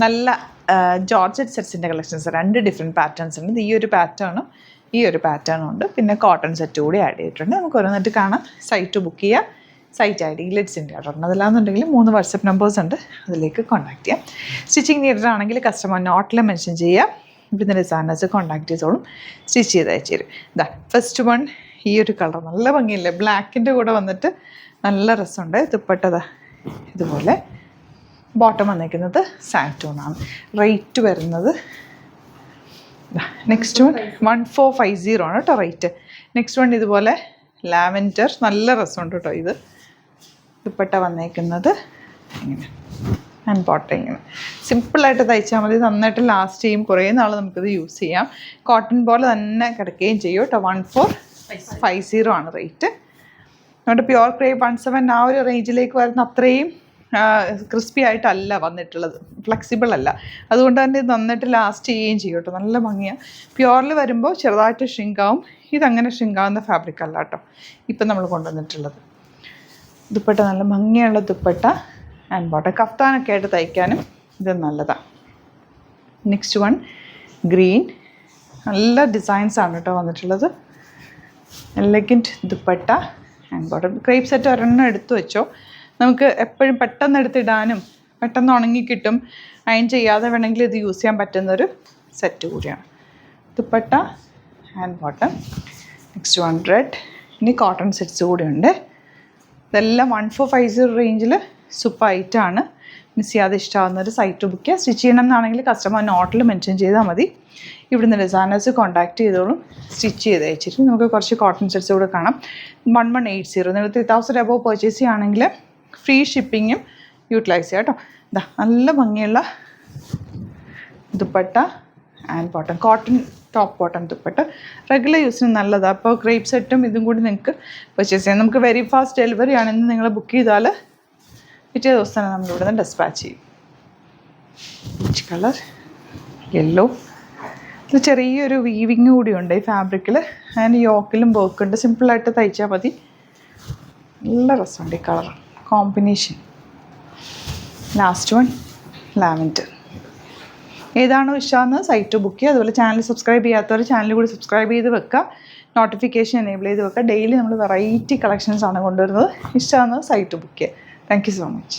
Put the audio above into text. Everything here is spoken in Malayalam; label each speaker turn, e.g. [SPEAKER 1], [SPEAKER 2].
[SPEAKER 1] നല്ല ജോർജറ്റ് സെറ്റ്സിൻ്റെ കളക്ഷൻസ് 2 ഡിഫറെൻറ്റ് പാറ്റേൺസ് ഉണ്ട്. ഈ ഒരു പാറ്റേണും ഈ ഒരു പാറ്റേണും ഉണ്ട്. പിന്നെ കോട്ടൺ സെറ്റ് കൂടി ആഡ് ചെയ്തിട്ടുണ്ട്. നമുക്ക് ഓരോന്നിട്ട് കാണാം. സൈറ്റ് ബുക്ക് ചെയ്യുക. സൈറ്റ് ഐ ഡി ഗ്ലിറ്റ്സിൻ്റെ ഓർഡർ അതല്ലാന്നുണ്ടെങ്കിൽ 3 വാട്സപ്പ് നമ്പേഴ്സ് ഉണ്ട്, അതിലേക്ക് കോൺടാക്ട് ചെയ്യാം. സ്റ്റിച്ചിങ് നീഡഡ് ആണെങ്കിൽ കസ്റ്റമർ നോട്ടിൽ മെൻഷൻ ചെയ്യുക. ഇവിടുന്ന് ഡിസൈനേഴ്സ് കോൺടാക്ട് ചെയ്തോളും, സ്റ്റിച്ച് ചെയ്ത് അയച്ചു തരും. ഇതാ ഫസ്റ്റ് വൺ, ഈ ഒരു കളർ നല്ല ഭംഗിയില്ലേ, ബ്ലാക്കിൻ്റെ കൂടെ വന്നിട്ട് നല്ല രസമുണ്ട്. ദുപ്പട്ടതാ ഇതുപോലെ, ബോട്ടം വന്നിരിക്കുന്നത് സാൻറ്റൂണാണ്. റേറ്റ് വരുന്നത് നെക്സ്റ്റ് വൺ 1450 ആണ് കേട്ടോ റേറ്റ്. നെക്സ്റ്റ് വൺ ഇതുപോലെ ലാവൻഡർ, നല്ല രസമുണ്ട് കേട്ടോ. ഇത് ദുപ്പട്ട വന്നേക്കുന്നത് ഇങ്ങനെ ആൻഡ് ബോട്ടം ഇങ്ങനെ സിമ്പിളായിട്ട് തയ്ച്ചാൽ മതി, നന്നായിട്ട് ലാസ്റ്റ് ചെയ്യും, കുറേ നാൾ നമുക്കിത് യൂസ് ചെയ്യാം. കോട്ടൺ പോലെ തന്നെ കിടക്കുകയും ചെയ്യും കേട്ടോ. 1450 ആണ് റേറ്റ്. നമ്മുടെ പ്യുവർ ക്രേപ്പ് 17 ആ ഒരു റേഞ്ചിലേക്ക് വരുന്ന അത്രയും ക്രിസ്പി ആയിട്ടല്ല വന്നിട്ടുള്ളത്, ഫ്ലെക്സിബിൾ അല്ല. അതുകൊണ്ട് തന്നെ ഇത് നന്നായിട്ട് ലാസ്റ്റ് ചെയ്യുകയും ചെയ്യും കേട്ടോ. നല്ല ഭംഗിയാണ്. പ്യുവറിൽ വരുമ്പോൾ ചെറുതായിട്ട് ഷ്രിങ്കാവും. ഇതങ്ങനെ ഷ്രിങ്കാവുന്ന ഫാബ്രിക് അല്ല കേട്ടോ ഇപ്പം നമ്മൾ കൊണ്ടുവന്നിട്ടുള്ളത്. ദുപ്പട്ട നല്ല ഭംഗിയുള്ള ദുപ്പട്ട ആൻഡ് ബോട്ടം, കഫ്താനൊക്കെ ആയിട്ട് തയ്ക്കാനും ഇത് നല്ലതാണ്. നെക്സ്റ്റ് വൺ ഗ്രീൻ, നല്ല ഡിസൈൻസാണ് കേട്ടോ വന്നിട്ടുള്ളത്. Elegant dupatta and bottom. Crepe set ഒരെണ്ണം എടുത്തു വെച്ചോ, നമുക്ക് എപ്പോഴും പെട്ടെന്ന് എടുത്തിടാനും പെട്ടെന്ന് ഉണങ്ങി കിട്ടും. അയൺ ചെയ്യാതെ വേണമെങ്കിൽ ഇത് യൂസ് ചെയ്യാൻ പറ്റുന്നൊരു സെറ്റ് കൂടിയാണ്. Dupatta and bottom. Next one red. ഇനി കോട്ടൺ സെറ്റ്സ് കൂടി ഉണ്ട്. ഇതെല്ലാം 1450 റേഞ്ചിൽ സൂപ്പർ ഐറ്റാണ്. മിസ് ചെയ്യാതെ ഇഷ്ടമാകുന്നൊരു സൈറ്റ് ബുക്ക് ചെയ്യുക. സ്റ്റിച്ച് ചെയ്യണം എന്നാണെങ്കിൽ കസ്റ്റമർ നോട്ടിൽ മെൻഷൻ ചെയ്താൽ മതി. ഇവിടുന്ന് ഡിസൈനേഴ്സ് കോൺടാക്ട് ചെയ്തോളും, സ്റ്റിച്ച് ചെയ്ത് അയച്ചിട്ട്. നമുക്ക് കുറച്ച് കോട്ടൺ സെറ്റ്സ് കൂടെ കാണാം. 1180 നിങ്ങൾ 3000 അബോവ് പർച്ചേസ് ചെയ്യുകയാണെങ്കിൽ ഫ്രീ ഷിപ്പിങ്ങും യൂട്ടിലൈസ് ചെയ്യാം കേട്ടോ. ഇതാ നല്ല ഭംഗിയുള്ള dupatta and bottom, cotton top bottom dupatta. Regular യൂസിന് നല്ലതാണ്. അപ്പോൾ ക്രേപ്പ് സെറ്റും ഇതും കൂടി നിങ്ങൾക്ക് പർച്ചേസ് ചെയ്യാം. നമുക്ക് വെരി ഫാസ്റ്റ് ഡെലിവറി ആണെന്ന് നിങ്ങൾ ബുക്ക് ചെയ്താൽ പിറ്റേ ദിവസം തന്നെ നമ്മളിവിടെ നിന്ന് ഡെസ്പാച്ച് ചെയ്യും. Peach colour, yellow. ഇത് ചെറിയൊരു വീവിങ് കൂടിയുണ്ട് ഈ ഫാബ്രിക്കിൽ. അതിന് യോക്കിലും വർക്കുണ്ട്. സിമ്പിളായിട്ട് തയ്ച്ചാൽ മതി. നല്ല രസമുണ്ട് ഈ colour combination. Last one lavender. ഏതാണോ ഇഷ്ടമെന്ന് സൈറ്റ് ബുക്ക് ചെയ്യുക. അതുപോലെ ചാനൽ സബ്സ്ക്രൈബ് ചെയ്യാത്തവർ ചാനൽ കൂടി സബ്സ്ക്രൈബ് ചെയ്ത് വെക്കുക, നോട്ടിഫിക്കേഷൻ എനേബിൾ ചെയ്ത് വെക്കുക. ഡെയിലി നമ്മൾ വെറൈറ്റി കളക്ഷൻസ് ആണ് കൊണ്ടുവരുന്നത്. ഇഷ്ടമാണെന്ന് സൈറ്റ് ബുക്ക് ചെയ്യുക. Thank you so much.